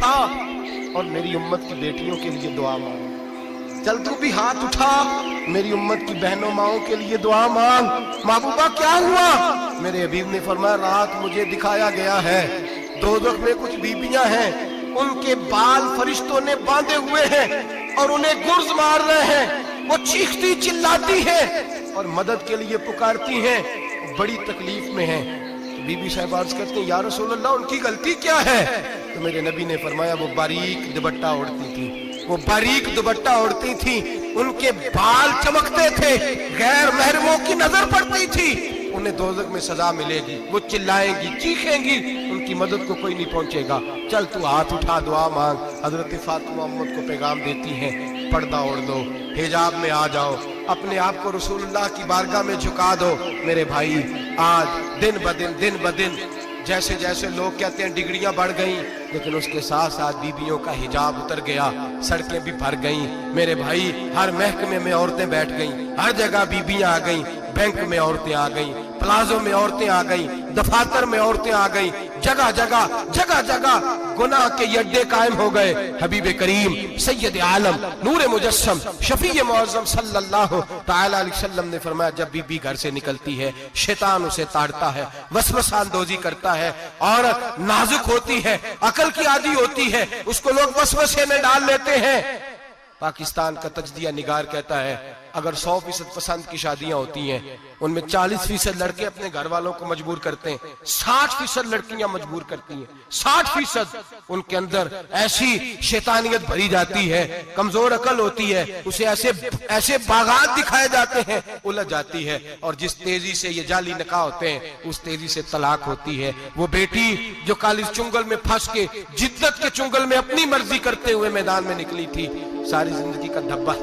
उठा और मेरी उम्मत की बेटियों के लिए दुआ मांग। चल तू भी हाथ उठा, मेरी उम्मत की बहनों माओं के लिए दुआ मांग। महबूबा क्या हुआ? मेरे हबीब ने फरमाया रात मुझे दिखाया गया है दोज़ख में कुछ बीबियां हैं, उनके बाल फरिश्तों ने बांधे हुए हैं और उन्हें गुर्ज मार रहे हैं। वो चीखती चिल्लाती हैं और मदद के लिए पुकारती हैं, बड़ी तकलीफ में हैं। तो बीबी साहब अर्ज करते हैं या रसूल अल्लाह उनकी गलती क्या है? तो मेरे नबी ने फरमाया वो बारीक दुपट्टा ओढ़ती थी, वो बारीक दुपट्टा ओढ़ती थी, उनके बाल चमकते थे, गैर महरमों की नजर पड़ती थी, उन्हें दोज़ख में सजा मिलेगी, वो चिल्लाएंगी चीखेंगी, उनकी मदद को कोई नहीं पहुंचेगा। चल तू हाथ उठा दुआ मांग। हजरत फातिमा उम्मत को पैगाम देती हैं पर्दा ओढ़ दो, हिजाब में आ जाओ, अपने आप को रसूलुल्लाह की बारगाह में झुका दो। मेरे भाई आज दिन ब दिन जैसे जैसे लोग कहते हैं डिग्रियां बढ़ गई, लेकिन उसके साथ साथ बीबियों का हिजाब उतर गया, सड़कें भी भर गई। मेरे भाई हर महकमे में औरतें बैठ गईं, हर जगह बीबियां आ गईं, बैंक में औरतें आ गईं, प्लाजो में औरतें आ गईं, दफातर में औरतें आ गईं, जगह जगह गुनाह के अड्डे कायम हो गए। हबीब करीम सैयद आलम नूर मुजस्सम शफी मुअज़्ज़म सल्लल्लाहु तआला अलैहि वसल्लम ने फरमाया जब बीबी घर से निकलती है शैतान उसे ताड़ता है, वसवसा अंदोज़ी करता है, औरत नाजुक होती है, अकल की आदी होती है, उसको लोग वसवसे में डाल लेते हैं। पाकिस्तान का तजदिया निगार कहता है अगर 100% पसंद की शादियां होती हैं उनमें 40% लड़के अपने घर वालों को मजबूर करते हैं, 60% लड़कियां मजबूर करती हैं। 60% उनके अंदर ऐसी शैतानियत भरी जाती है, कमजोर अकल होती है, उसे ऐसे बागात दिखाए जाते हैं, उलझ जाती है, और जिस तेजी से ये जाली निकाह होते हैं उस तेजी से तलाक होती है। वो बेटी जो काली चुंगल में फंस के जिद्दत के चुंगल में अपनी मर्जी करते हुए मैदान में निकली थी, सारी जिंदगी का धब्बा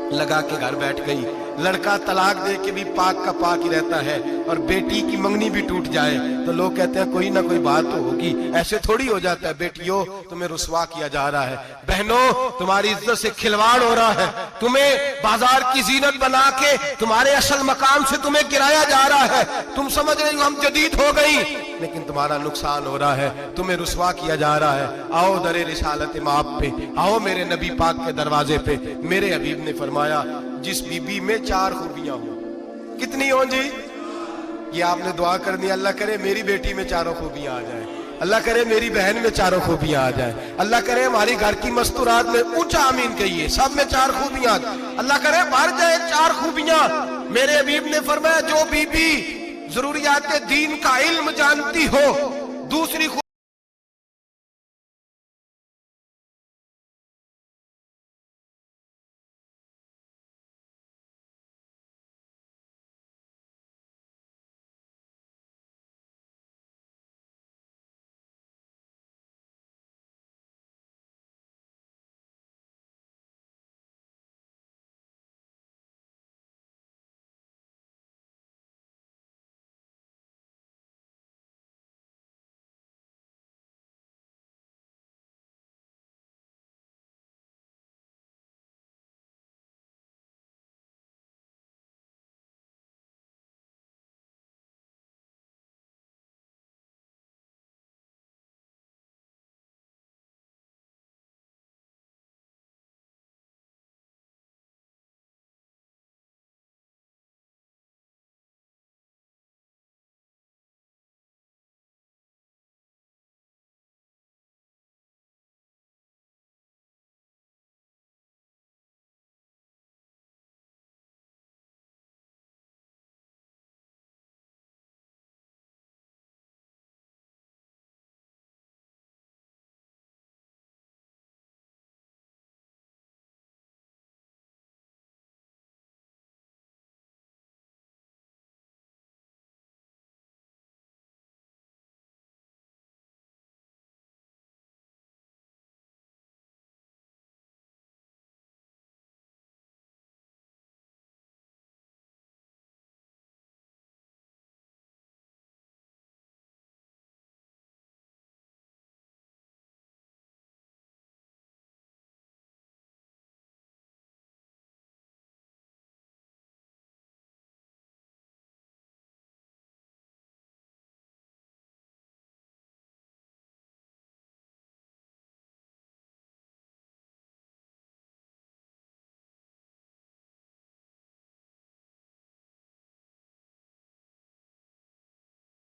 लगा के घर बैठ गई। लड़का तलाक दे के भी पाक का पाक ही रहता है, और बेटी की मंगनी भी टूट जाए तो लोग कहते हैं कोई ना कोई बात तो होगी। ऐसे थोड़ी हो जाता है। बेटियों तुम्हें रुसवा किया जा रहा है, बहनों तुम्हारी इज्जत से खिलवाड़ हो रहा है, तुम्हें बाजार की जीनत बना के तुम्हारे असल मकाम से तुम्हें गिराया जा रहा है। तुम समझ रही हो हम जदीद हो गई, लेकिन तुम्हारा नुकसान हो रहा है, तुम्हें रुसवा किया जा रहा है। आओ दरे रिसालत माप पे, आओ मेरे नबी पाक के दरवाजे पे। मेरे हबीब ने फरमाया जिस बीबी में 4 खूबियां हो, कितनी हो जी? ये आपने दुआ करनी, अल्लाह करे मेरी बेटी में 4 खूबियां आ जाए, अल्लाह करे मेरी बहन में 4 खूबियां आ जाए, अल्लाह करे हमारी घर की मस्तूरात में ऊंचा आमीन कहिए सब में 4 खूबियां, अल्लाह करे भर जाए 4 खूबियां। मेरे हबीब ने फरमाया जो बीबी जरूरियात दीन का इल्म जानती हो, दूसरी